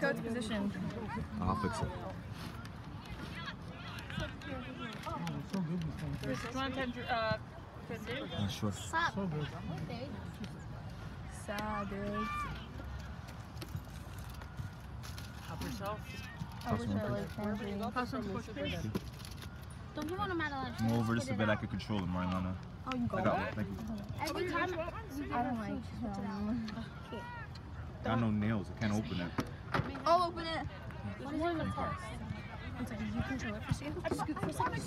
coach position. I'll fix it. Sure. Sup? So good. Help yourself. I wish I liked Tangerine. Don't you want him out of Come over just a bit. I can control him, Marlena. Oh, you go. I got one. Thank you. Every time. I don't like them. Got no nails. I can't open it. I'll open it. What is it? One second, you control it for a second. Just for a second. Just for a second.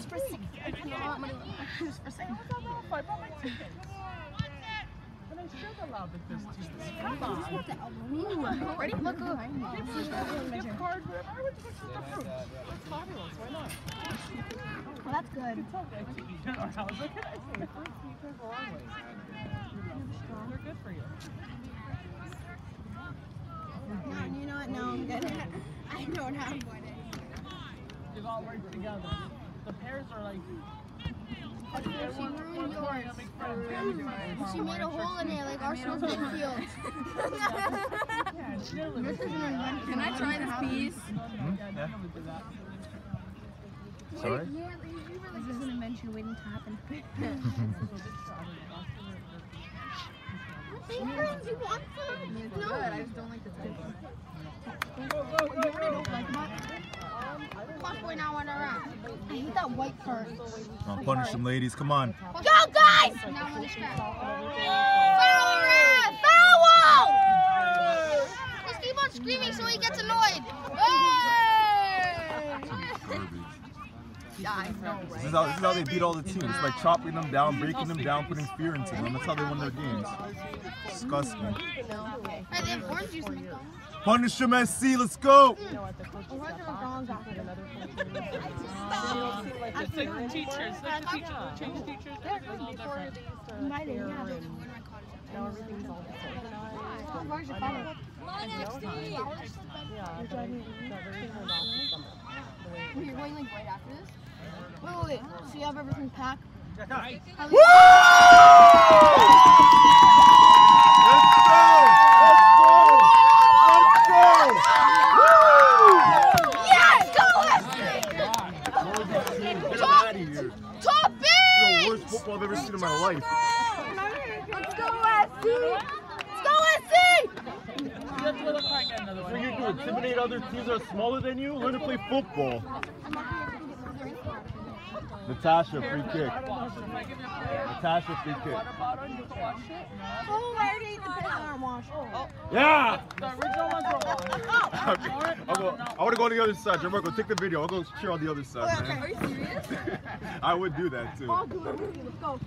Just for a second. Ready? Look up. Well, that's good. You know what? No, I'm good. I don't have one. They've all worked together. The pairs are like. She made a hole in it like Arsenal's midfield. Can I try this piece? Yeah. Sorry? This is an invention waiting to happen. You want some? It's good. I just don't like the taste. You know what I don't like about it? Possibly not one around. I hate that white part. I'll punish them, ladies. Come on. Go, guys! Now on the scrap. Foul! Ref! Foul! Just keep on screaming so he gets annoyed. Hey! Yeah, no way. This is how they beat all the teams. It's like chopping them down, breaking them down, putting fear into them. That's how they win their games. Disgusting. Hey, they have orange juice in McDonald's. Punish them, SC. Let's go. It's like the teachers. Like the teachers. Change teachers. Everything's all different. Now everything's all different. You're going like right after this? Wait. So you have everything packed? Woo! Top The worst football I've ever seen in my life. Let's go, SC! Let's go, SC! For you to intimidate other teams that are smaller than you, learn to play football. Natasha, free kick. Natasha, free kick. Oh, I already ate the arm wash. Yeah! The original ones were I want to go on the other side. Marco, take the video. I'll go cheer on the other side, man. Are you serious? I would do that too. Let's go.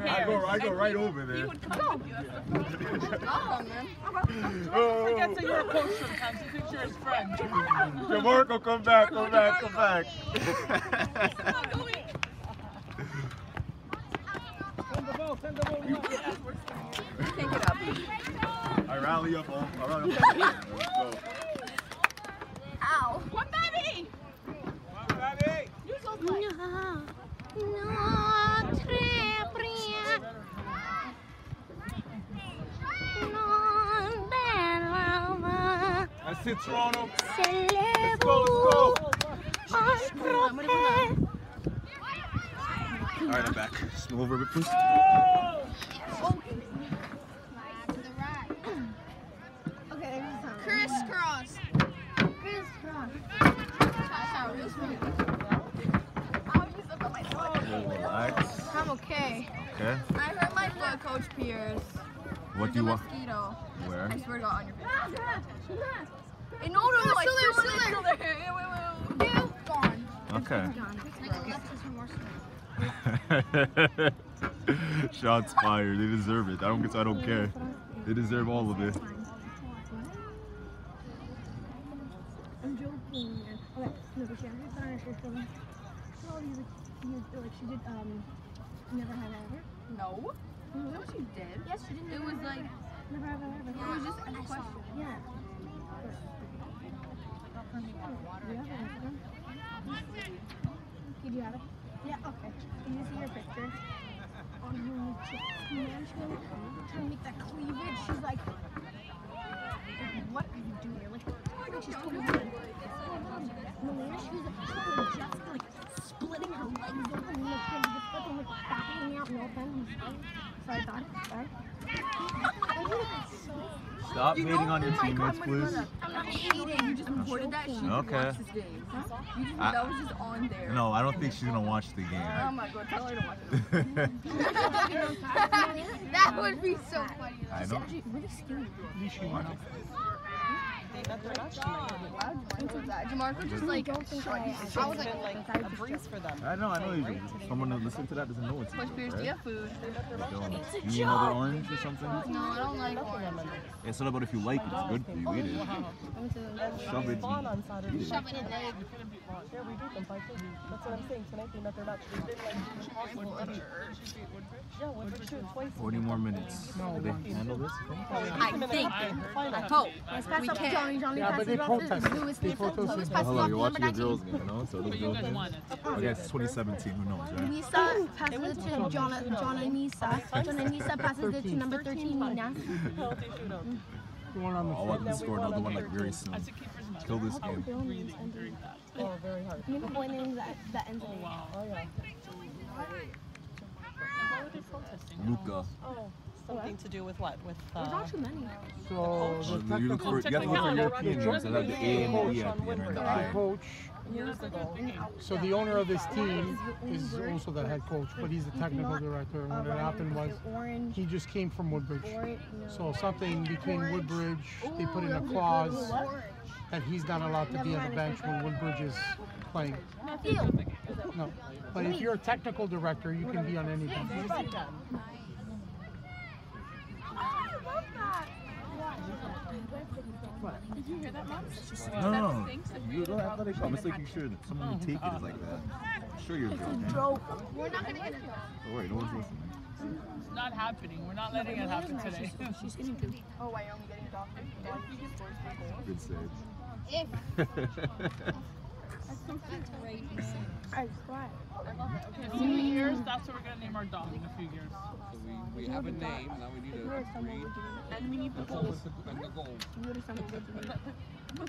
I go right over there. Oh, man. Forget that you're a coach sometimes. He thinks you're his friend. Marco, come back. Send the ball. Can't get up. I rally up. Let's go. Ow. One baby! You so That's it, Toronto. Let's go. Alright, I'm back. Just move over a bit, please. Crisscross. Relax. I'm okay. Okay. I hurt my foot, Coach Pierce. What do There's you a want? mosquito. Where? I swear to God, on your face. Hey, no, it's still there. Yeah, wait. Gone. Okay. Gone. Shots fired. They deserve it. I don't care. They deserve all of it. I'm joking. Okay, no, but she actually put on her shirt film. She did, Never Have I Ever. No. No, she did. Yes, she did. It was like, Never Have I Ever. it was just a question. Yeah. Do you have it? Okay, do you have it? Yeah, okay. Can you see your picture? On her mansion, trying to make that cleavage. She's like, Stop hating on your teammates, please. I'm not hating. You just recorded that shit. Okay. Watch this game. You just, that was just on there. No, I don't think she's gonna watch the game. Oh my god, tell her to watch it. That would be so funny. I know. Really skinny. Watch it. Jamarco just like, I was like, a breeze for them. I know you do. Someone that listens to that doesn't know it's Push Pierce, do you right? have food? They don't. You need another orange or something? No, I don't like orange. It's not about if you like it, it's good for you. Eat it. Shove it. Fun on Saturday. Shove it in there. Yeah, we beat them 5-2. That's what I'm saying. Tonight they met their match. They did like impossible to beat. Yeah, Woodbridge too, twice. 40 more minutes. Did they handle this? I think. I hope. We can. Yeah, but they protested. Hello, you're watching your girls game, you know? So those girls games. I guess it's 2017, who knows, right? Nisa passes it to John and Nisa. John and Nisa passes it to number 13, Nina. I'll let them score another one like very soon. Kill this game. Oh, very hard. Maybe one in that ends in Oh, yeah. Luca. Oh, something to do with what? With There's not too many. So the You have to look for European names that have the A and the E at the end, or the the I. coach. years ago. So the owner of this team is also the head coach, but he's the technical director. And what had happened was he just came from Woodbridge. So something between Woodbridge, they put in a clause that he's not allowed to be on the bench when Woodbridge is playing. No. But if you're a technical director, you can be on any bench. Did you hear that, Mom? No. You don't have to let it come. It's like you should. Someone who take it is like that. I'm sure you're joking. We're not gonna get it. Don't worry, no one's listening. It's not happening. We're not letting it happen today. She's getting two. Oh, Wyoming getting adopted. Good save. I cried. In a few years, that's what we're going to name our dog in a few years. So we have a name, now we need a breed And we need the goals. and the goal. You would have someone would you name it?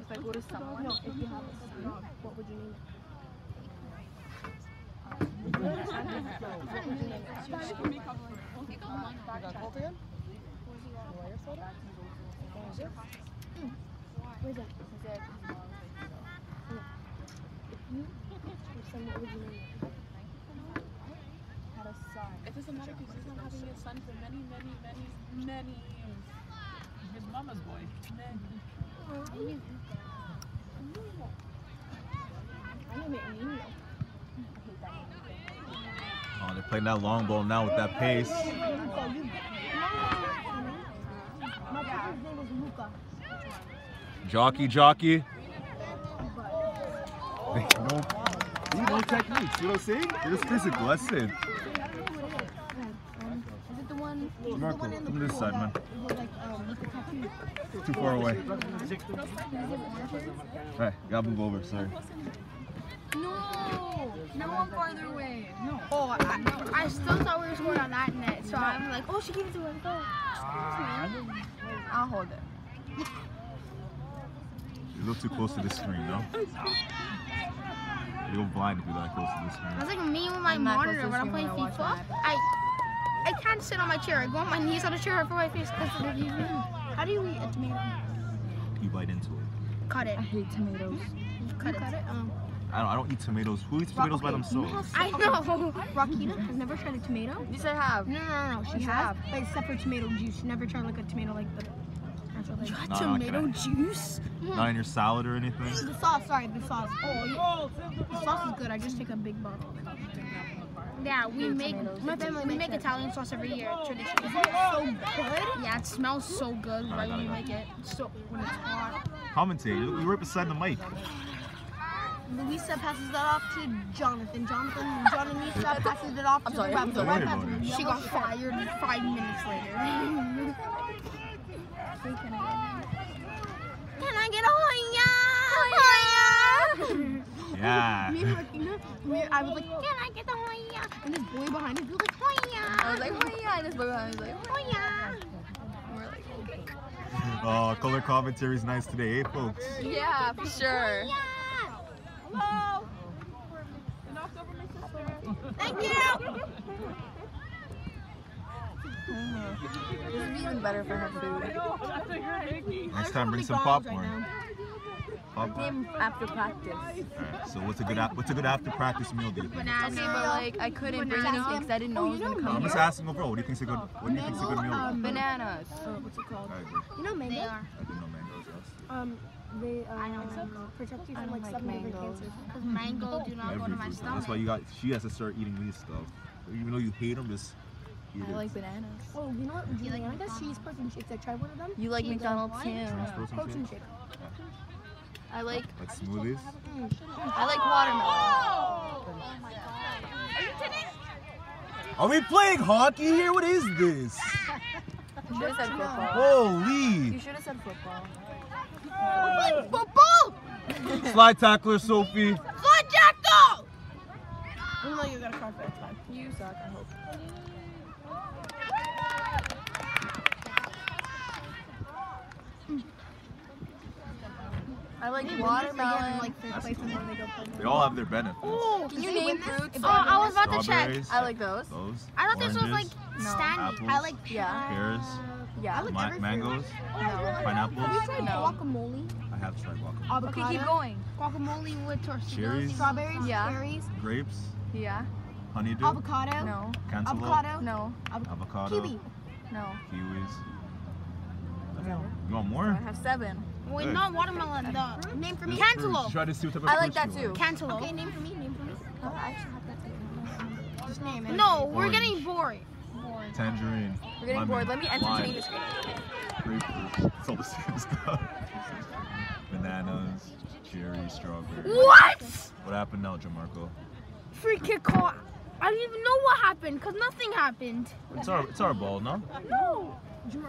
If I go to someone. No, if you have a son, what would you name it? You got cold again? You want your soda? Where's that? Your son, what would you name it? Had a son. It doesn't matter because he's not having a son for many years. His mama's boy. I name it Nino. Oh, they're playing that long ball now with that pace. My brother's name is Luca. Jockey. No techniques, you know what I'm saying? You're just physical, that's it. Is it the one? Marco, come to this side, man. Like, with the tattoo? Too far away. Hey, gotta move over, sorry. No, I'm farther away. No. Oh, I still thought we were scoring on that net, so I'm like, oh, she gave it to her. Go. I'll hold it. You're a little too close to the screen, no? You'll go blind if you're that close to the screen. That's like me with my I'm not monitor close to when I'm the playing screen when I watch FIFA. I can't sit on my chair. I go on my knees on the chair for my face because of the TV. How do you eat a tomato? You bite into it. Cut it. I hate tomatoes. Cut it. I don't eat tomatoes. Who eats tomatoes by themselves? I know. Rakita has never tried a tomato. Yes, I have. No. She has, but except for tomato juice. She never tried like a tomato like the natural thing. No, Tomato juice? Not in your salad or anything? The sauce. Sorry, the sauce. Oh, yeah. The sauce is good. I just take a big bottle. Yeah, we make my family. We make Italian sauce every year. Tradition. Isn't it so good? Yeah, it smells so good right when you make it. So when it's hot. Commentate. You're right beside the mic. Luisa passes that off to Jonathan. John and Lisa passes it off to the ref. Don't worry about it. She got fired 5 minutes later. Can I get a Hoya? Yeah. Me and Martina, I was like, can I get the Hoya? And this boy behind me was like, Hoya. I was like, oh yeah, and this boy behind me was like, Hoya. and we're like, okay. Oh, color commentary is nice today, eh, folks? Yeah, for sure. Hello. Thank you. This would be even better for her food. time, bring some popcorn. Popcorn. After practice. Alright, so what's a good after practice meal do you think? Okay, but like I couldn't bring anything because I didn't know I was gonna I'm come just here. asking overall. What do you think's a good meal? Bananas. What's it called? I agree. You know mango? I didn't know mangoes. Yes. They protect you from like 7 different cancers. Because mango do not go to my That's stomach. why she has to start eating these stuff. Even though you hate them, just eat it. I like bananas. Oh, you know what? Juliana does cheese protein shakes. I tried one of them. You like McDonald's too. Cheese protein Protein shake? shake. I like Smoothies? watermelon. Are we playing hockey here? What is this? You should have said football. Holy! You should have said football. Football! Slide tackler, Sophie. Slide tackle! You know you got a card for that time. You suck, I hope. I like watermelon. They all have their benefits. Can you name fruits? Oh, I was about to check. Strawberries. I like those. Those. I thought this was like Oranges, standing. apples, Yeah. pears, Yeah. mangoes, No. pineapples. Guacamole. I have tried guacamole. Avocado. Okay, keep going. Guacamole with tortillas. Cherries. Strawberries. Yeah. Cherries. Grapes, Yeah. honeydew, Avocado. No. cantaloupe, Avocado. No. avocado, Kiwi. No. kiwis. You want I more? have 7. Wait, Good. not watermelon. The name for me. Cantaloupe. Try to see what type of I like fruits that you too. like. Cantaloupe. Okay, name for me. Name for me. Oh, I actually have that too. Just name it. No, we're Orange. getting bored. Tangerine. We're getting bored. Let me lime, entertain the screen. grapefruit. It's all the same stuff. Bananas, cherries, strawberries. What? What happened now, Jamarco? Free kick call. I don't even know what happened because nothing happened. It's our ball, no? No.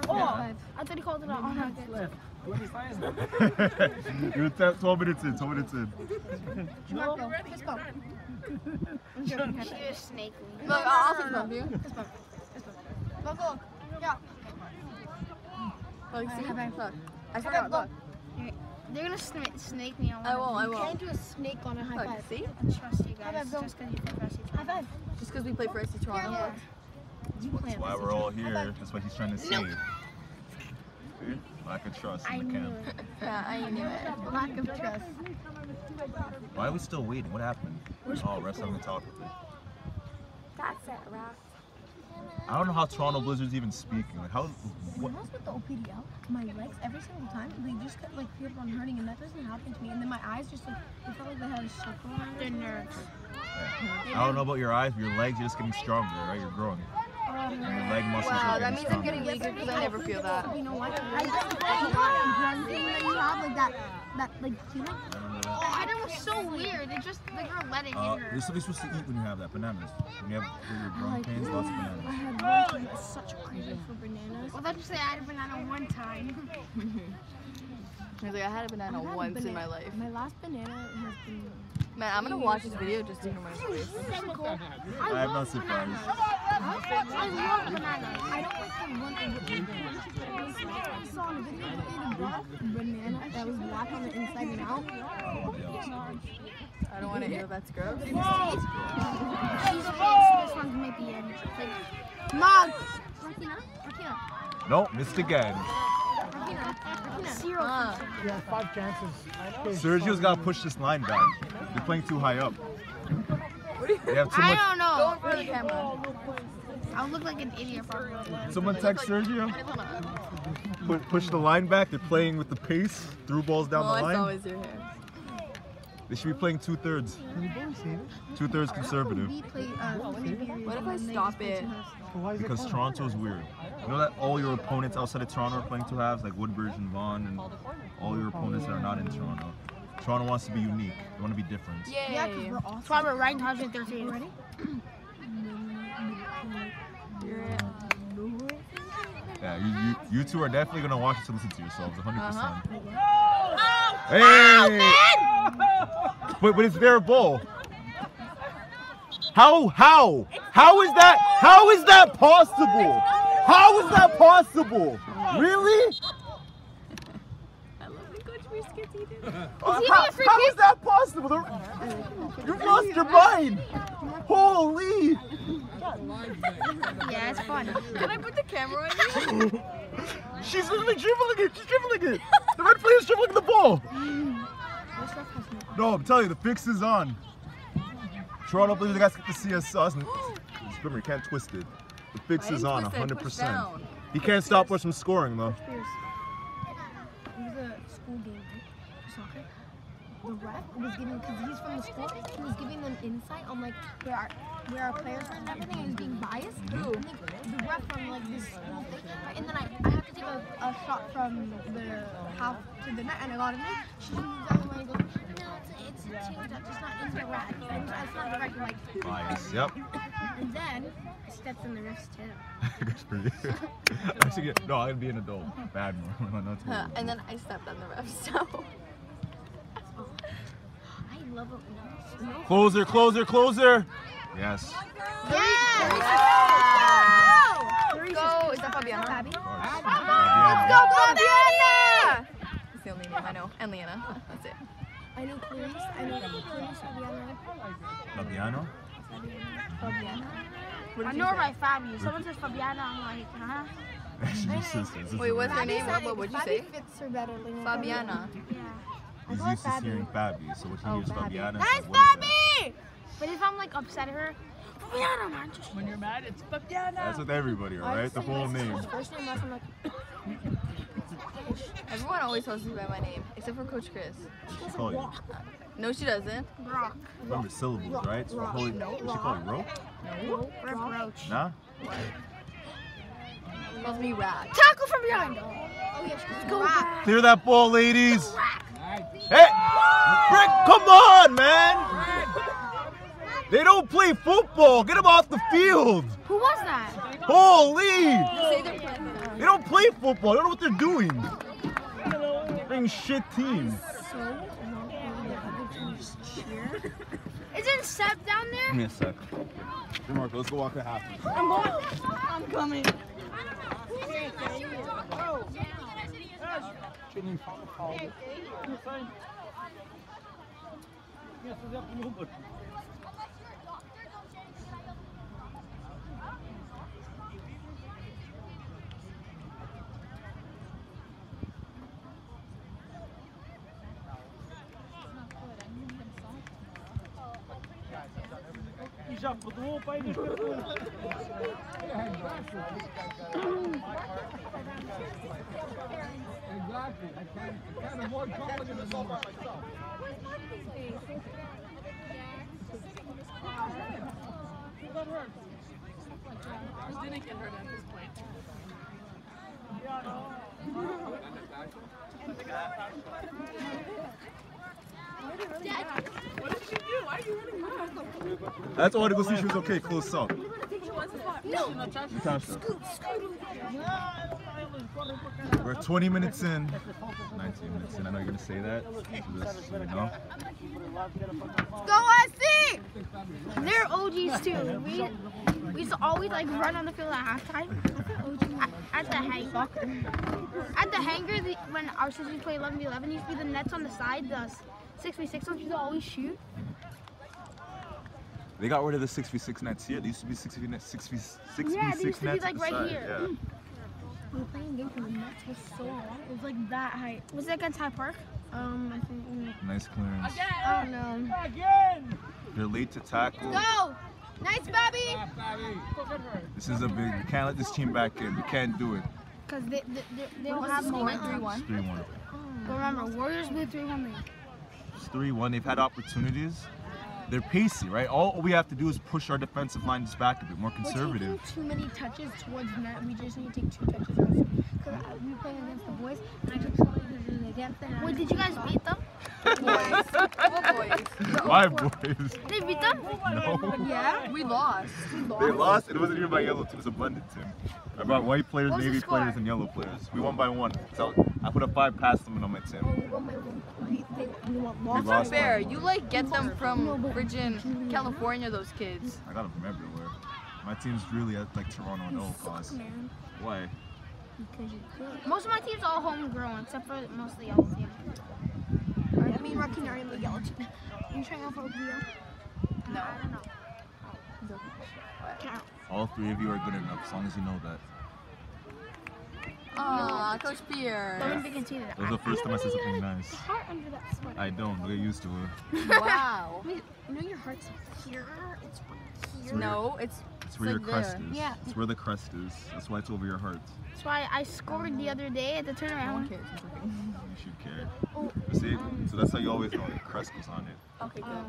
Yeah. I thought he called it on. You're 12 minutes in. 12 minutes in. Marco, let's go. She was snaking. Look, I'll think of you. Marco. Yeah. Look, see? Look. I forgot. Look. They're gonna snake me on. I won't. I You won't. can't do a snake on a high Look, five. see? I trust you guys. Have a Just because you can trust each High other. five. Just because we play for SC Toronto. Yeah. That's why we're all here. That's what he's trying to say. See? Lack of trust in the camp. Yeah, I knew it. Lack of trust. Why are we still waiting? What happened? Oh, rest on the top of it. That's it, Rock. I don't know how Toronto Blizzard's even speaking. Like, how? What? When I was with the OPDL, my legs every single time they just kept like kept on hurting, and that doesn't happen to me. And then my eyes just like they felt like they had a circle around Their it. nerves. I don't know about your eyes, but your legs are just getting stronger, right? You're growing. And your leg muscles Wow, are that getting means I'm stronger. getting weaker because I never feel that. You know what? I just one thing that you have like that like feeling. Oh, I know it was so weird. It just the girl let it hit her. This is what you're supposed to eat when you have that bananas. When you have your growing pains, lots of I bananas. had one time such a craving for bananas. Well, that's just say I had a banana one time. I was like, I had a banana I've had once in banana- my life. My last banana has been. Man, I'm gonna watch this video just to hear my face. I'm not surprised. I love bananas. I don't like the one I saw on a video that they brought a banana that was black on the inside and out. I don't want to eat it. That's gross. This one's maybe in. Mom! Martina? Nope, missed again. Zero. You have 5 chances. Sergio's got to push this line back. You're playing too high up. They have too I much. don't Go know. in front of the camera. I look like an idiot probably. Someone text Sergio. Push the line back. They're playing with the pace. Through balls down All the I saw line. was your hair. They should be playing 2/3. 2/3 conservative. What if I stop it? Because Toronto's weird. You know that all your opponents outside of Toronto are playing 2 halves, like Woodbridge and Vaughan, and all your opponents that are not in Toronto. Toronto wants to be unique. They want to be different. Yay! So I'm ranked 113. Ready? You're it. Yeah, you two are definitely gonna watch it to listen to yourselves, 100%. Oh, Hey! But it's their ball. How is that possible? How is that possible? Really? I love the Coach Biscuits he did. How is that possible? You've lost your mind. Holy! Yeah, it's fun. Can I put the camera on you? She's literally dribbling it. She's dribbling it. The red player's dribbling the ball. No, I'm telling you, the fix is on. Toronto Blue guys get to see us. Spimmer, you can't twist it. The fix is on 100%. He can't stop us from scoring though. It was a school game, right? Soccer. The ref was giving, because he's from the school, he was giving them insight on like where our players were and everything, and he was being biased. And like, the ref from like this school thing, right? And then I had to take a shot from the half to the net, and I got it in. She moved out of the way and goes, no, it's a team that's just not indirect. And it's not direct, like. Bias, yep. And then I stepped on the ref's tail. That's pretty. Actually, no, I'm gonna be an adult. Bad one. And then I stepped on the ref's toe. I love it. No. Closer, closer, closer. Yes. Yes! Go! Is that Fabiana? Fabi? Let's go, Fabiana! That's the only name I know. And Leanna. That's it. I know Clarice. I know Clarice, Fabiana. Fabiano? I know her by Fabi. Someone says Fabiana, I'm like, huh? She's sisters. Wait, what's her name? What would you say? Fabi fits her better. Like, Fabiana. Yeah. He's used to hearing Fabi, so when he hears Fabiana, Nice, it's like, what is that? Fabi! But if I'm like upset at her, Fabiana, man. When you're mad, it's Fabiana. That's with everybody, alright? The full name. First name, last name, like, Everyone always calls me by my name, except for Coach Chris. She call you. No, she doesn't. Brock. Remember syllables, right? So holy, what she call you? Rope? Roach. Nah? She calls me Rat. Tackle from behind. oh yeah, she's Go back. back. Clear that ball, ladies. Hey! Brick, come on, man! They don't play football. Get them off the field. Who was that? Holy! Say they're playing. They don't play football. They don't know what they're doing. Bring shit teams. So, the other teams cheer. Isn't Seb down there? Give me a sec. DeMarco, let's go walk the half. I'm going. I'm coming. Exactly. I can't avoid calling him myself by myself. Didn't get hurt at this point. What did she do? Why are you running back? That's all to go see she was okay, close up. No. We're 20 minutes in. 19 minutes in. I know you're going to say that. Just, you know. Go SC! They're OGs too. We used to always like run on the field at halftime. At the hangar. At the hangar, when our sisters play 11v11, used to be the nets on the side, the 6v6 ones, we used to always shoot. They got rid of the 6v6 nets here. They used to be 6v6 nets. Yeah, they used to be nets like at the right side. here. Yeah. We were playing games and the nets was so long. It was like that height. Was it against High Park? I think. Nice clearance. Oh no. They're late to tackle. Go! Nice, Bobby! This is a big. We can't let this team back in. We can't do it. Because they don't have Score momentum. 3-1. It's 3-1. But remember, Warriors blew 3-1. It's 3-1. They've had opportunities. They're pacey, right? All we have to do is push our defensive line just back a bit, more We're conservative. taking too many touches towards net. We just need to take 2 touches. Because we were playing against the boys, and I took so many touches against them. Wait, did you guys beat them? Boys. What boys? My boys. They beat them? No. Yeah? We lost. They lost. It wasn't even by yellow team. It was a blended team. I brought white players, What was the navy score? players, and yellow players. We won by 1. So I put a 5 past them on my team. We want We lost. lost Fair. by You like get them from Virgin, California, those kids. I got them from everywhere. My team's really at like Toronto and all costs. Man, Why? because you're good. Most of my team's all homegrown, except for most of the yellow team. I mean, Rocky and I are in the yellow team. Are you trying out for OPL? No. I don't know. Count. All 3 of you are good enough, as long as you know that. Aw, Coach Pierre. Don't think it's either. That was the first time I said something nice. Heart under that sweater. I don't. Get used to it. Wow. Wait, you know your heart's here? It's here. No, it's where your like crest there. is. Yeah. It's where the crest is. That's why it's over your heart. That's why I scored the other day at the No one turnaround. cares. You should care. See? So that's how you always know the crest was on it. Okay, good.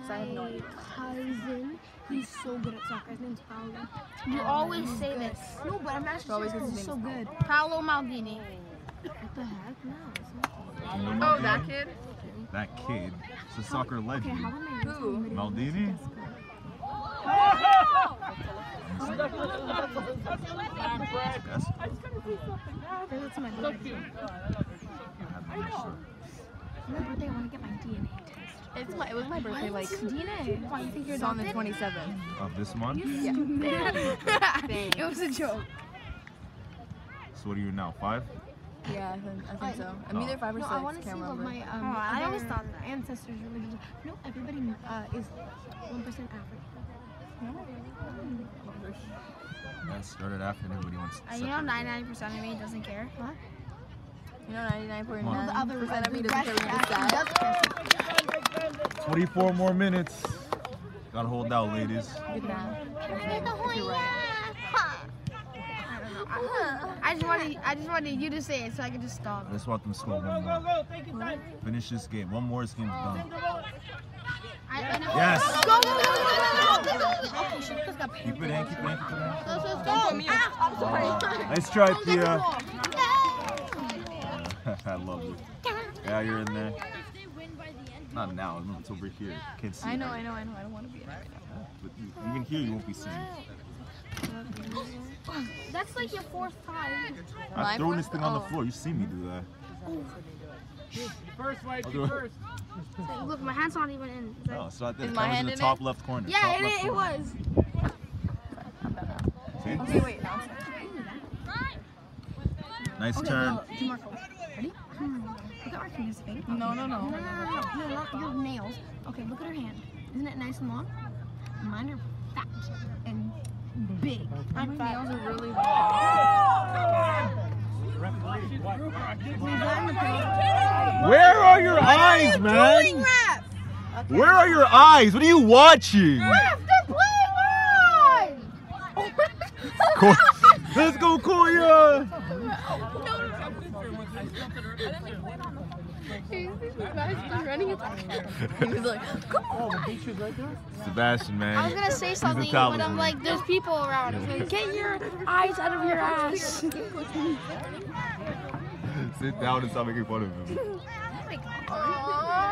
So I have no idea. Cousin, he's so good at soccer. His name's Paolo. You always say this. No, but I'm actually Always serious. his He's so name good. Paolo Maldini. What the heck? No, it's not. You know Oh, Maldini? that kid? That kid. It's a soccer Okay, legend. how am I Who? Maldini? Yes. That's my birthday. My birthday, I want to get my DNA test. It was my birthday like DNA? Why, you think you're it's on the adopted? 27th. Of this month? Yeah. It was a joke. So what are you now? 5? Yeah, I think so. I'm either 5 or No, 6. I want to see Can't what remember. my I always other thought that. ancestors' religions. No, everybody is 1% African. I started after and everybody wants to You know 99% of me doesn't care. What? You know, 99.9% No, the other of me the doesn't care rest what you actually decide. does care. 24 more minutes. Gotta hold out, ladies. Good math. If you're right. I just wanted you to say it so I could just stop. I just want them to score one more. Finish this game. One more, this game's done. Yes! Go, go, go, go, go, go, go. Okay, she just got Keep it in, keep it in, keep it in. I'm sorry. Nice try, Thea. I love you. Yeah, you're in there. Not now, no, it's over here. Can't see I know. it. I don't want to be in it right now. But even here, you won't be seen. That's like your 4th time. I'm throwing this thing on the floor. You see me do that. First, Mike, I'll you do it. first. Look, my hand's not even in. No, it's not there. Is The my camera's hand in the in top it? left corner. Yeah, Top it left corner. was. See? Okay, wait. Now Nice turn. DeMarco. Ready? Look at Artina's face. No. No, not your nails. Okay, look at her hand. Isn't it nice and long? Mine are fat and big. my nails are really long. Where are your eyes, man? Where are your eyes? What are you watching? Let's go, Koya! He was like, Oh, the beach is right there? Sebastian, man. I was gonna say something, but talisman. I'm like, there's people around. I'm like, get your eyes out of your ass. Sit down and stop making fun of him.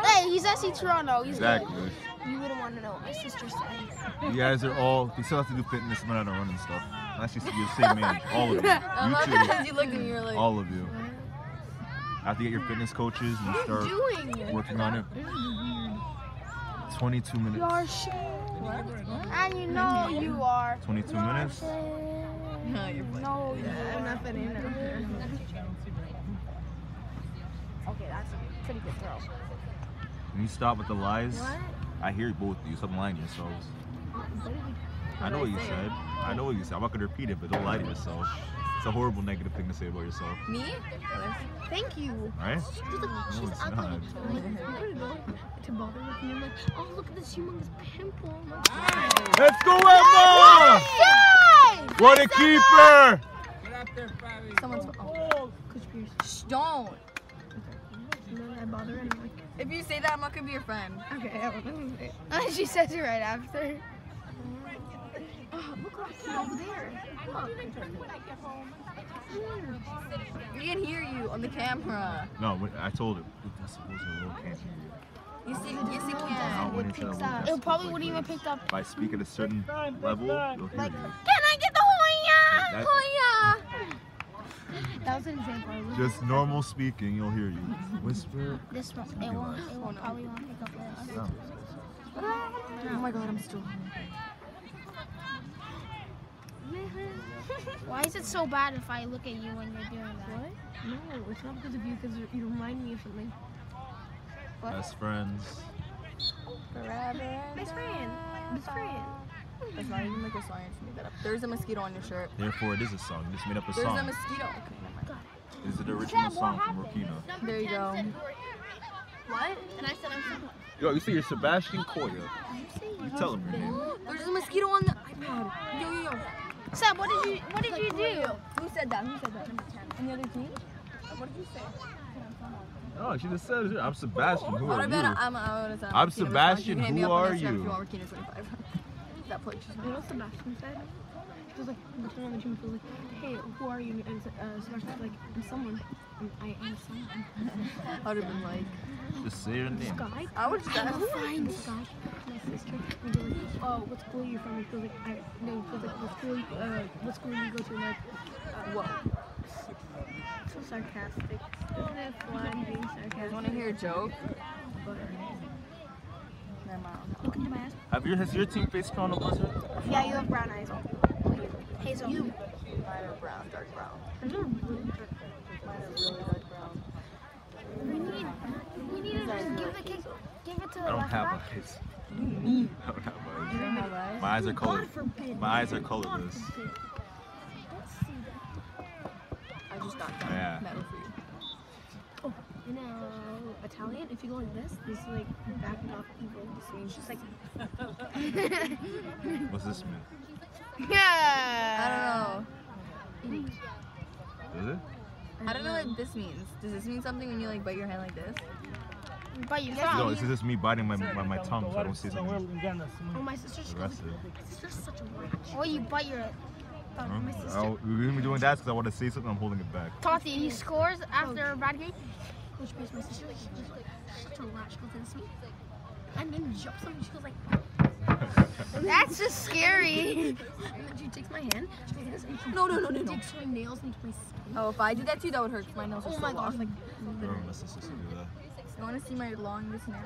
Hey, he's SC Toronto. He's Exactly. You wouldn't want to know what my sister said. You guys are all, they still have to do fitness, but I don't run and stuff. Actually, you're the same age. All of you. I You love two. that as you looked at me, you're like, All of you. Have to get your fitness coaches and start doing? working on it. 22 minutes. You're shit. And you know you are. 22 minutes. No, you're funny. No, you I'm not funny enough. Okay, that's a pretty good throw. Can you stop with the lies? What? I hear both of you. Stop lying to yourselves. I know what you said. I know what you said. I'm not going to repeat it, but don't lie to yourself. It's a horrible negative thing to say about yourself. Me? Thank you. Right? She's No, it's not. To bother with me, I'm like, oh, look at this humongous pimple. Let's go, Emma! What a keeper! Get up there, Fabi. Someone's. Oh. Coach Pierce. Shh, don't. And then I bother and I'm like, If you say that, I'm not gonna be your friend. okay, I won't say it. She says it right after. Oh, look over there. We can hear you on the camera. No, I told her. This was a little cancer. Yes, you Now, can. when you said a little It cancer, probably wouldn't even pick up. if I speak at a certain level, you'll hear me. Can I get the Hoya? That- That was an example. I was Just normal speaking, you'll hear you. Whisper. This one, it won't probably won't pick up this. No. Oh my god, I'm still. Why is it so bad if I look at you when you're doing that? What? No, it's not because of you, because you remind me of something. Best friends. Forever. Best friend. Best friend. That's not even like a song. I just made that up. There's a mosquito on your shirt. Therefore, it is a song. You just made up a There's a song. mosquito. Okay, never mind. is the original song from Rokina. There you go. What? And I said I'm someone. Yo, you see, you're Sebastian Koya. You tell him your name. There's a mosquito on the iPad. Yo. Seb, what did you do? Who said that? Any other team? What did you say? Oh, she just said, I'm Sebastian. Who are you? I'm Sebastian. Who are you? That place. You know what Sebastian said? He was like, looking on the gym, he was like, hey, who are you? And Sebastian was like, I'm someone. I am someone. I would have been like, Just say your name. Sky? I would just ask. Find Sky, my sister. And he was like, oh, what school are you from? He feels like, what school do you go to? And like, Whoa. so sarcastic. Isn't it fun being You guys sarcastic? want to hear a joke? Look into my ass. Has your team faced Toronto Blizzard? Yeah, you have brown eyes. Hazel. Mine are brown, dark brown. Mine are really dark brown. We need to just give it to the I don't left have back. eyes. I don't have eyes. You don't have eyes? My eyes are color. God forbid. My eyes are colorless. Let's see that. I just got that. Yeah. Metal for you. Oh, in Italian, if you go like this is like back off evil. This means just like What's this mean? Yeah. I don't know. Is it? I don't know what this means. Does this mean something when you like bite your hand like this? But you No, found. this is just me biting my tongue so I don't say something oh my sister's aggressive. such a witch. Or you bite your. My sister. We're gonna be doing that because I want to say something. I'm holding it back. Tati, he scores after a bad game. Which makes my sister she's such a rat. She goes and sweet. And then jumps on me. She goes like, That's just scary. and then she takes my hand. She goes like this, and she No. digs her nails into my skin. Oh, if I did that to you, that would hurt because my nails are Oh so my long. gosh, like I remember my sister used to do that. You want to see my longest nail?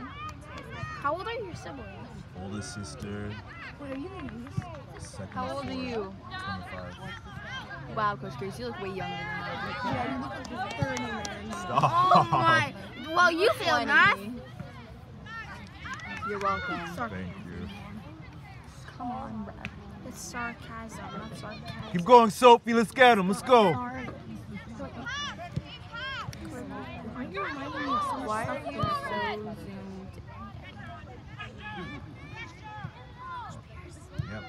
How old are your siblings? Oldest sister, what are you the youngest? second. How old are you? 25. Wow, Coach Grace, you look way younger than Yeah, you look like a 30 man. Stop. Oh my. Well, you failed me. math. You're welcome. Thank you. Come on, Brad. It's sarcasm, not sarcasm. Keep going, Sophie. Let's get him. Let's go. Sorry. Aren't you reminding me of so much Why stuff are you that- so zoomed? Yep.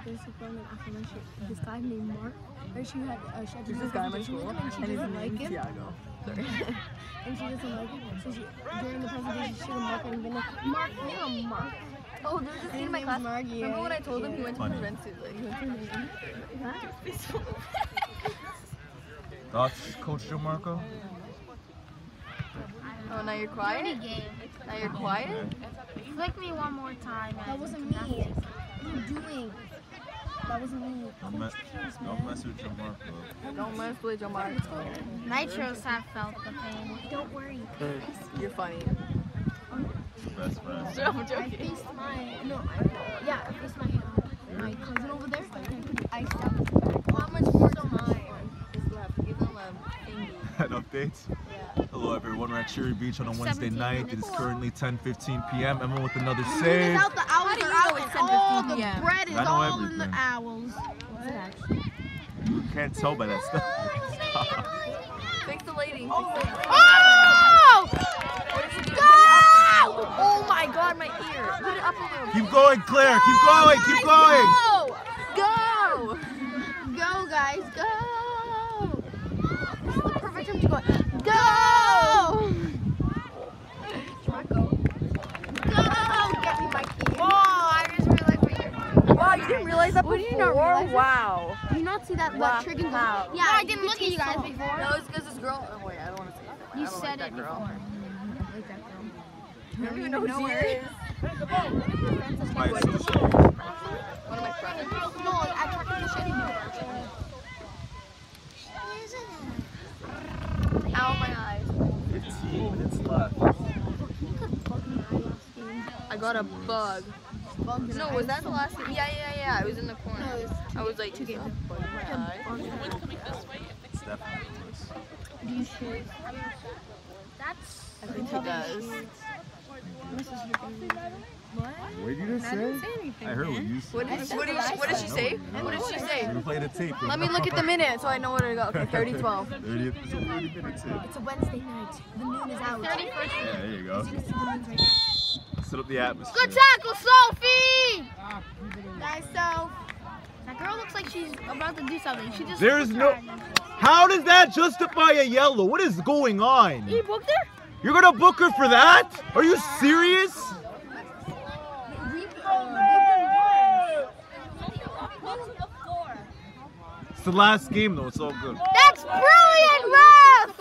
There's a girl named after my shit. This guy named Mark. Or she had There's this guy in my school, and she and his doesn't like name's him. Tiago. And she doesn't like him. So she, during the presentation, she would Mark and been like, Mark, you're a Mark. Oh, there's this kid in my His class. name's Mark, yeah. Remember when I told him he went to Funny. Juventus? Like, he went to Thoughts, Coach Jomarco? Oh, now you're quiet? Game. Now you're quiet? Flick me one more time. That wasn't me. What are you doing? That wasn't me. Don't mess with Jomarco. Don't mess with your mark. Nitros have felt the pain. Don't worry. You're funny. Best friend. Shut up, I'm I joking. faced my, I faced my cousin over there. And iced out. How much more time is left? Give them a thingy. Had updates. Hello everyone, we're at Cherry Beach on a Wednesday 17 night. It is currently 10:15 p.m. Emma with another It's save. out, the owls do you are know out, it's and all 10:15 the p.m.? bread is I know all in the everything. owls. You can't tell by that stuff. Fix the lady. Oh! What did you do? Go! Oh my god, my ear. Put it up a little. Keep going, Claire. Keep going. Keep going. Go! Go, guys, go! This is the perfect time to go. Go! Marco. Go! Get me my key. Oh, I just realized what you're doing. Wow, you didn't realize that What, before? did you not realize it? Wow. Do you not see that Wow. triggering? How? Yeah, I didn't look at you guys before. No, it's because this girl. Oh, wait, I don't want to say that. You I don't said like that it girl. before. Like that girl. I don't even know who she is. My sister. One of my friends. No, I tried to show you. Ow, my eyes. 15 minutes left. I got a bug. No, was that the last game? Yeah. I was in the corner. I was like, two games. Bug in my eye. It's definitely this. That's. I think it does. What did you just say? I heard what you said. What did she say? What did she say? You play the tape. Let me look at the minute so I know what it got. Okay, 30-12. 30, it's a 30-minute tape. It's a Wednesday night. The moon is out. 31st. Yeah, there you go. Set up the atmosphere. Good tackle, Sophie! Nice, Soph. That girl looks like she's about to do something. She just. There's no. How does that justify a yellow? What is going on? You booked her? You're gonna book her for that? Are you serious? It's the last game though. It's all good. That's brilliant, Ref!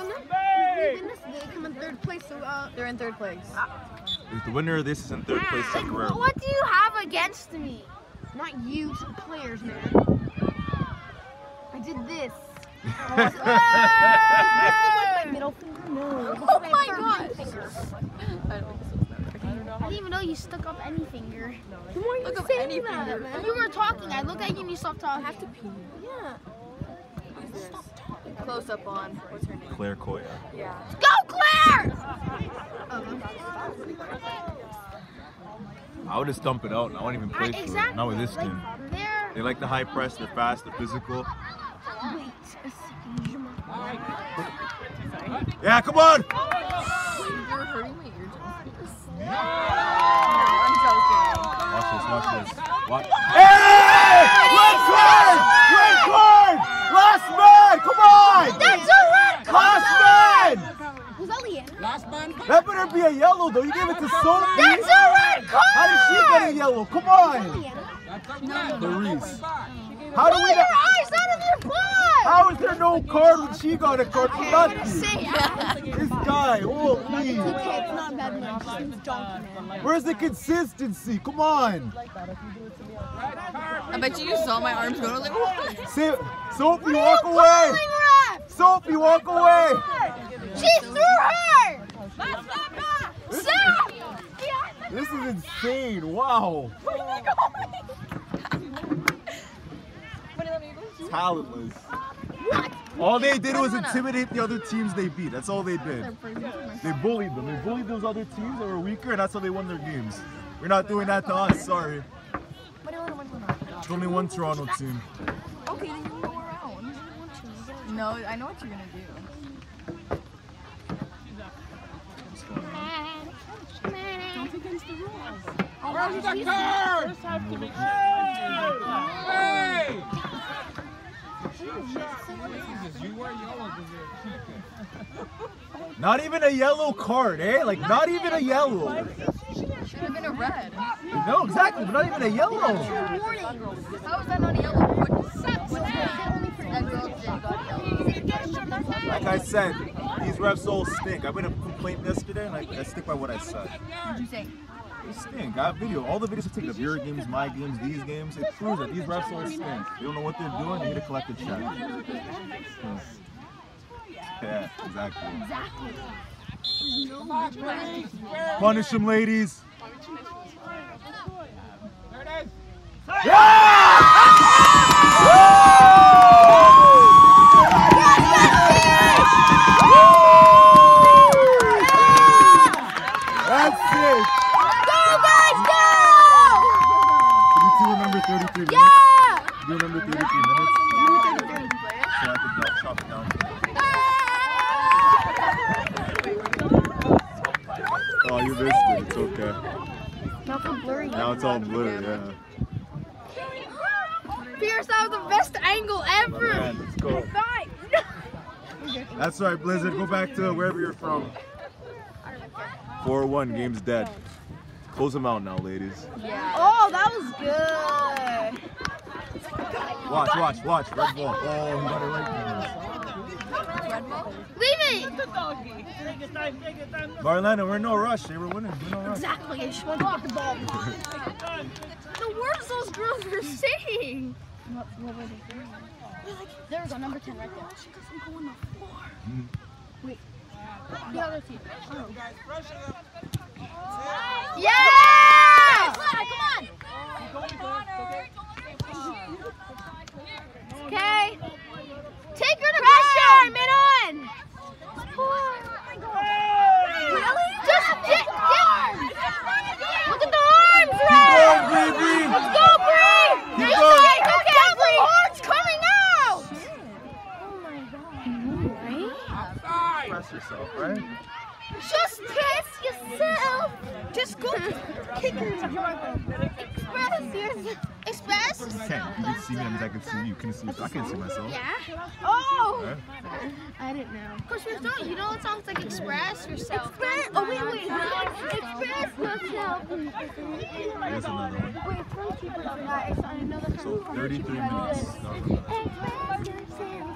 Come in third place, so They're in 3rd place. If the winner of this is in 3rd place, Like, temporarily. what do you have against me? not you, players, man. I did this. Hey! My middle finger, no. Oh my gosh! I didn't even know you stuck up any finger. Why are you Look up saying any that, finger. man? When we were talking, I looked at you and you stopped talking. I have to pee. Yeah. Close up on. What's her name? Claire Koya. Yeah. Go, Claire! I would just dump it out and I wouldn't even play for it. Not with this team. There. They like the high press, they're fast, they're physical. Yeah, come on! You're hurting my eardrums. No, I'm joking. Watch this, watch this. Watch. Hey! Red card! Red card! Last man! Come on! That's a red card! Last man! Was that Leanna? That better be a yellow though. You gave it to Sophie. That's a red card! How did she get a yellow? Come on! Leanna? Clarice. How do we Pull not? your eyes out of your blood! How is there no card when she got a card for nothing? Say This guy, oh please. Okay, it's not bad, man. Just seems donkey, man. Where's the consistency? Come on. I bet you saw my arms going. I was like, what? Sophie, walk away. Sophie, walk away. She threw her! Stop! This is insane. Wow. Talentless. All they did was intimidate the other teams they beat. That's all they did. They bullied them. They bullied those other teams that were weaker, and that's how they won their games. We're not doing that to us. Sorry. There's only one Toronto team. Okay, then you can go around. No, I know what you're gonna do. Where's the card? Hey! Jesus, you were yellow. Not even a yellow card, eh? Like, not even a yellow. Should have been a red. No, exactly, but not even a yellow. How is that not a yellow? That girl just got yellow. Like I said, these refs all stink. I made a complaint yesterday, and I stick by what I said. What did you say? They stink. I have video. All the videos I take of your games, my games, these games. It proves that these refs all stink. They don't know what they're doing. They need to collect a check. Yeah, exactly. Punish them, ladies. There it is. That's it. Go, guys, go! You two remember 33 minutes? Yeah! Do you remember 33 minutes? So I could chop it down. Oh, you missed it. It's okay. Now it's all blurry. Now it's all blue, yeah. Pierce, that was the best angle ever! Man, let's go. That's right, Blizzard. Go back to wherever you're from. 4-1, game's dead. Close them out now, ladies. Yeah. Oh, that was good! Watch. Red ball. Oh, he got it right. Red ball? Leave it! Marlena, we're in no rush. They were winning. We're in no rush. Exactly, I just want to get the ball. The words those girls were saying! What were they doing? There's a number 10 right there. She doesn't go on the floor. Wait. The other team. Oh. Yes! Come on! Okay. Take her to pressure, Minon! Really? Just get express yourself, right? Just test yourself. Just go kick express yourself. Express? You can't. You can see me, that means I can see you. You can see me. I can't see myself. Yeah. Oh. Right? I didn't know. Coach, you know what songs like express yourself? Express. Oh wait. Express yourself. Here's another one. Wait, throw keepers on that. I know the So 33 minutes. Express yourself.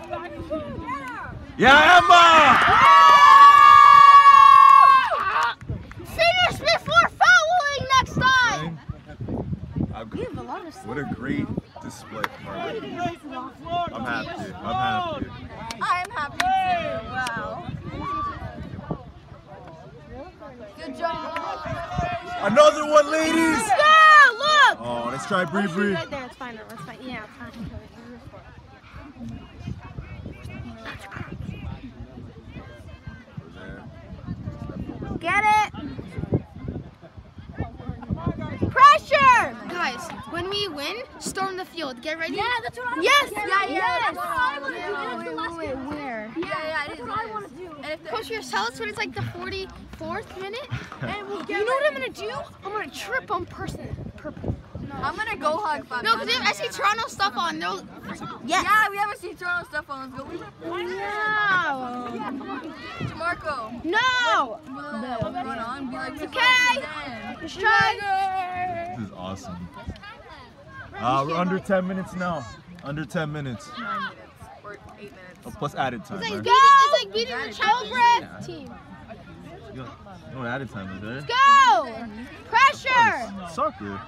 Yeah, Emma! Finish before fouling next time. What a great display from our ladies. I'm happy. I'm happy. I'm happy too. Wow. Good job. Another one, ladies! Let's go! Look! Oh, let's try Bree Bree. Right there, it's fine. It's fine. Yeah, it's fine. Get it! Pressure! Guys, when we win, storm the field. Get ready? Yeah, that's what I Yes! Yeah, that's what I want to do. Wait, where? Yeah, it is. That's what I want to do. And if the, Coach, tell us when it's like the 44th minute. And we'll you know what I'm going to do? I'm going to trip on purpose. I'm gonna go hug Fabio. No, because I see Toronto stuff on. No. Yeah, we haven't seen Toronto stuff on. Let's go. No. Marco. No. What's going on? Be like, Okay. Just try. This is awesome. We're under 10 minutes now. Under 10 minutes. 9 minutes or 8 minutes. Oh, plus added time, It's right? like beating the childbirth team. No added time, is there? Go. Pressure. Soccer.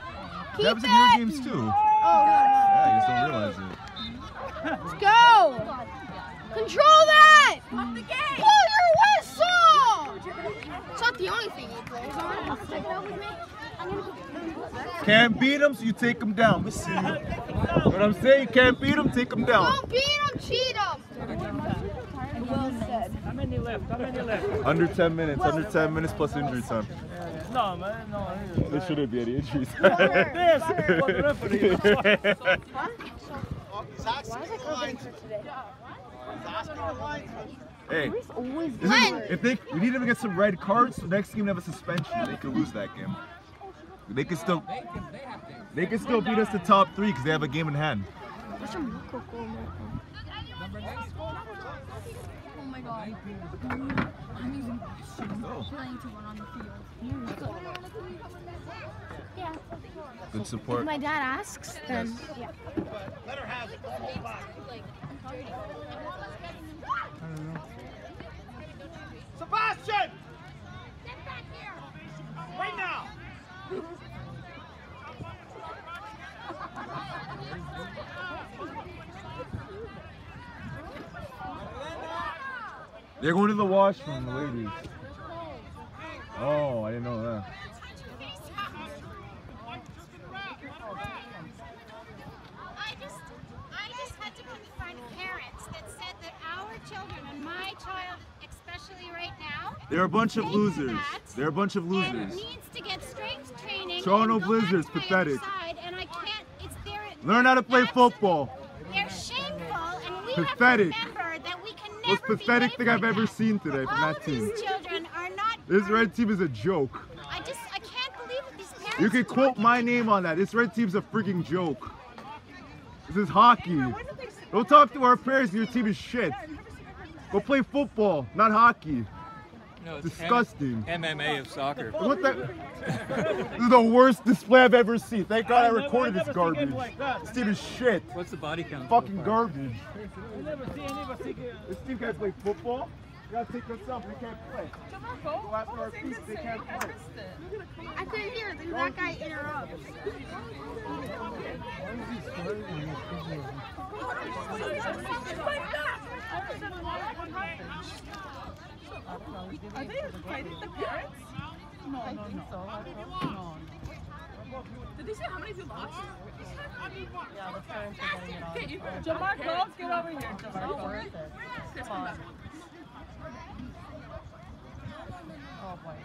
Keep That happens in it. your games too. Yeah, you just don't realize it. Let's go. Control that. Blow your whistle. It's not the only thing he plays on. Can't beat them, so you take them down. We see. What I'm saying, you can't beat them, take them down. Don't beat him, cheat him. How many left? Under 10 minutes. Under 10 minutes plus injury time. No, man, no. There shouldn't be any injury time. Yes, for the referee. Hey, we need to get some red cards. So next game they have a suspension. They could lose that game. They can still beat us to top 3 because they have a game in hand. Oh my god. I'm using playing to one on the field. Yeah. Good support. If my dad asks, then yeah. Sebastian! Right now! They're going to the washroom, the ladies. Oh, I didn't know that. I just had to confront parents that said that our children, and my child especially right now, They're a bunch of losers. They're a bunch of and losers. needs to get strength training. Toronto and go Blizzards, back to my pathetic. other side, and I can't. It's their. Learn how to play football. They're shameful, and we Pathetic. have to remember that we can Most never pathetic behave thing like I've ever that. seen today from All that of team. these children are not. This red team is a joke. I can't believe that these parents. You can quote my name on that. This red team's a freaking joke. This is hockey. Don't talk to our players. Your team is shit. Go play football, not hockey. No, it's Disgusting. MMA of soccer. What the? This is the worst display I've ever seen. Thank God I recorded this garbage. This team is shit. What's the body count? Fucking garbage. Never see This team can't play football. You gotta take this up. They can't play. Go after our feet. They can't play. I couldn't hear it. That guy interrupts. Are they fighting the parents? No. Did they say how many of you lost? Yeah, the parents are getting it on. Jamarco, get over here. Jamarco. Worth it. Come on. Oh boy.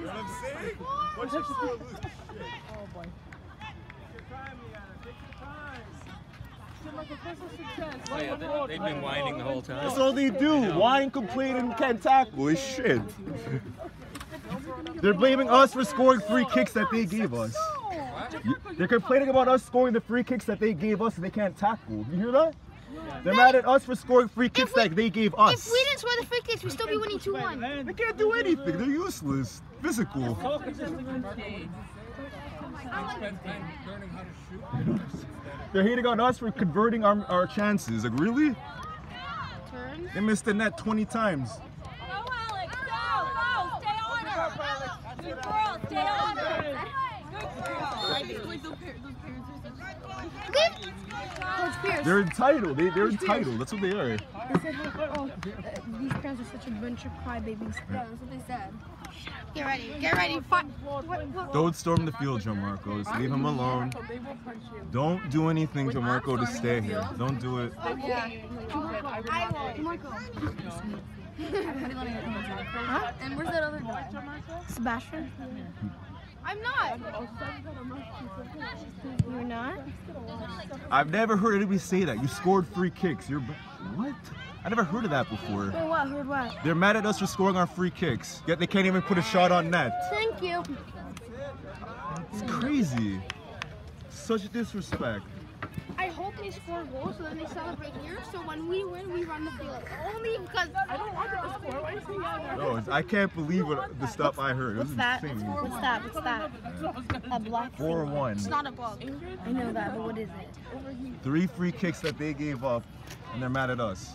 You know what I'm saying? What's your score? Oh, yeah, they've been whining the whole time. That's all they do. Whine, complain, and can't tackle. It's shit. They're blaming us for scoring free kicks that they gave us. They're complaining about us scoring the free kicks that they gave us and they can't tackle. You hear that? They're mad at us for scoring free kicks that they gave us. If we didn't score the free kicks, we'd still be winning 2-1. They can't do anything. They're useless. Physical. They're hating on us for converting our chances. Like, really? They missed the net 20 times. They're entitled. They're entitled. That's what they are. They said, oh, these parents are such a bunch of crybabies. Yeah, that's what they said. Get ready. Get ready. Don't storm the field, Gianmarco. Just leave him alone. Don't do anything, Gianmarco, to stay here. Don't do it. Yeah. Huh? And where's that other guy? Sebastian? I'm not. You're not? I've never heard anybody say that. You scored free kicks. You're what? I never heard of that before. Heard what? Heard what? They're mad at us for scoring our free kicks. Yet they can't even put a shot on net. Thank you. It's crazy. Such disrespect. I hope they score goals so then they celebrate here. So when we win, we run the field. Only because I don't want them to score. Why is he yelling? No, I can't believe the stuff I heard. It was insane. What's that? What's that? A black thing. 4-1. It's not a bug. I know that, but what is it? 3 free kicks that they gave up, and they're mad at us.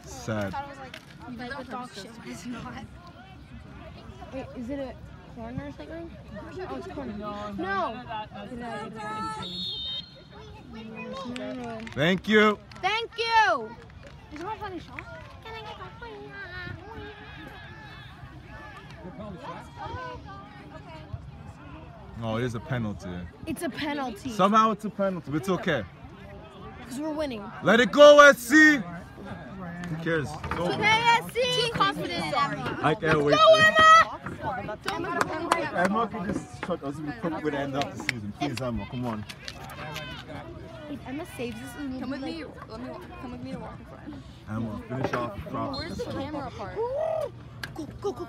Sad. Like the dog shit. It's not. Wait, is it a corner or something? Oh, it's a corner. No. Thank you. Thank you. Is it a funny shot? Can I get a funny Oh, it is a penalty. It's a penalty. Somehow it's a penalty, but it's okay. Because we're winning. Let it go, SC! Who cares? It's over. Team confident in Emma. I can't wait. Go, Emma! Emma can just shut us with the end of the season. Please, Emma, come on. If Emma saves this, it will Come with be me. Come with me to walk in front. Emma, finish off the props. Where's the camera part? Go, go, go, go.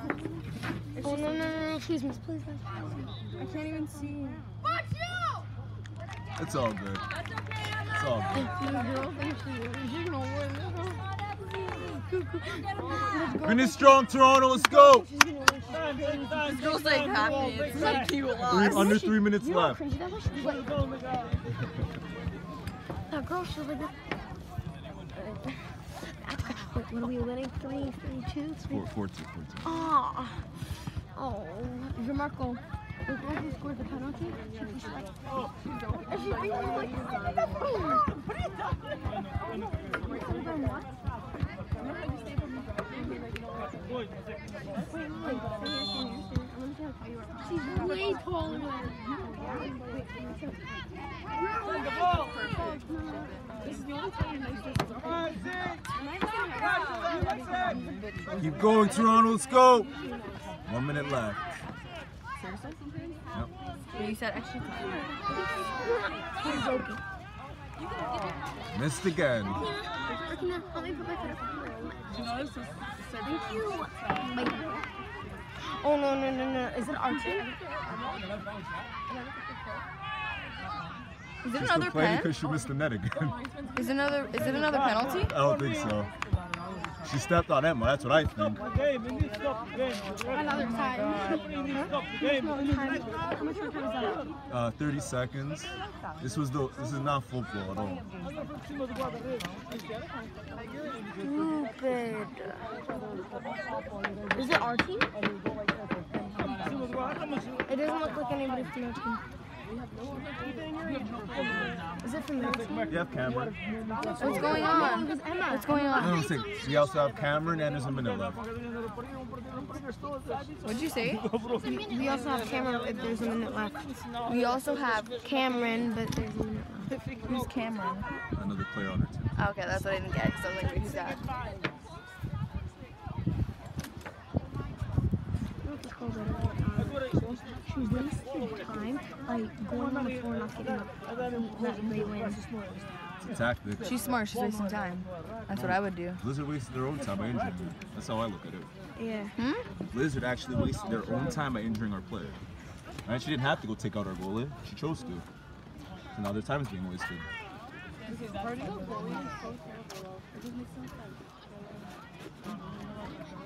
Oh, no, please, miss, please, miss. I can't even see. It's all good. It's all good. Finish strong, Toronto. Let's go. This girl's like happy. It's like you lost. Under 3 minutes left. That girl, she's like this. Wait, what are we winning? 3-2? 4-2. Oh, Gianmarco. The girl who scored the penalty, she's like, and she's like, she's way taller than Keep going, Toronto. Let's go. 1 minute left. Yep. You said extra time. Missed again. Oh no. Is it our team? Is it She's another complaining pen? because she missed the net again. Is it another penalty? I don't think so. She stepped on Emma, that's what I think. Another time. How much more time is that? 30 seconds. This is not football at all. Stupid. Is it our team? It doesn't look like anybody's from our team. Is it from their team? You have Cameron. What's going on? What's going on? We also have Cameron and there's a minute left. What'd you say? We also have Cameron if there's a minute left. We also have Cameron, but there's a minute left. Who's Cameron? Another player on our team. Oh, okay, that's what I didn't get because I was like, wait, who's that? She wasted time by going on the floor and not getting up. That they win. It's a tactic. She's smart. She's wasting time. That's what I would do. Blizzard wasted their own time by injuring her. That's how I look at it. Yeah. Blizzard actually wasted their own time by injuring our player. Right? She didn't have to go take out our goalie. She chose to. So now their time is being wasted.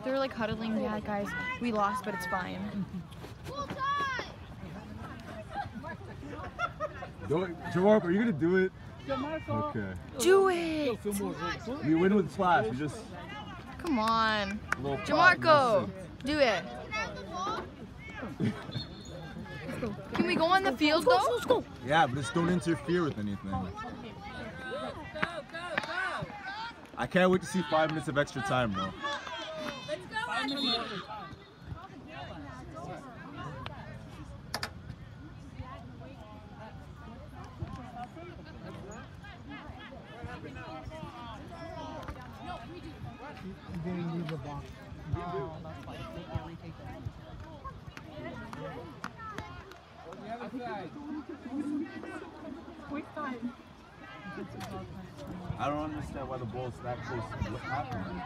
They're like huddling. Yeah, guys, we lost, but it's fine. Jamark, are you gonna do it? Okay. Do it! We win with splash. We just Come on. little Jamarco, do it. Can we go on the field though? Yeah, but just don't interfere with anything. I can't wait to see 5 minutes of extra time though. He didn't leave the box. I don't understand why the ball's that close. What happened?